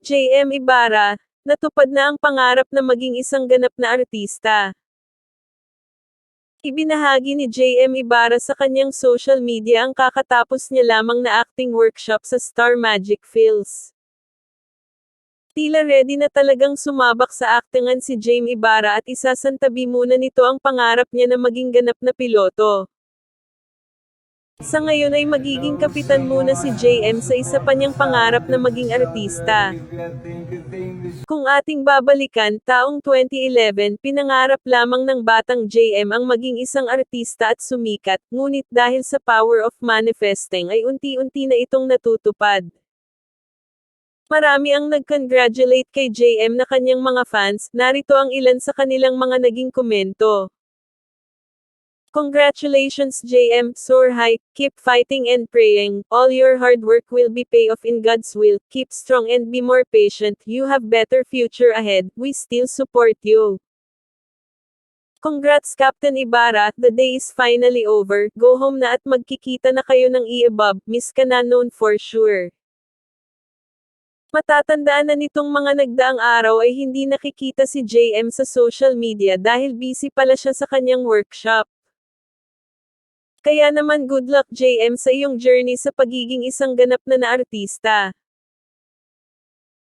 JM Ibarra, natupad na ang pangarap na maging isang ganap na artista. Ibinahagi ni JM Ibarra sa kanyang social media ang kakatapos niya lamang na acting workshop sa Star Magic Phils. Tila ready na talagang sumabak sa aktingan si JM Ibarra at isasantabi muna nito ang pangarap niya na maging ganap na piloto. Sa ngayon ay magiging kapitan muna si JM sa isa pa niyang pangarap na maging artista. Kung ating babalikan, taong 2011, pinangarap lamang ng batang JM ang maging isang artista at sumikat, ngunit dahil sa power of manifesting ay unti-unti na itong natutupad. Marami ang nag-congratulate kay JM na kanyang mga fans, narito ang ilan sa kanilang mga naging komento. Congratulations JM, soar high, keep fighting and praying, all your hard work will be pay off in God's will, keep strong and be more patient, you have better future ahead, we still support you. Congrats Captain Ibarra, the day is finally over, go home na at magkikita na kayo ng i-above, miss ka na known for sure. Matatandaan na nitong mga nagdaang araw ay hindi nakikita si JM sa social media dahil busy pala siya sa kanyang workshop. Kaya naman good luck JM sa iyong journey sa pagiging isang ganap na artista.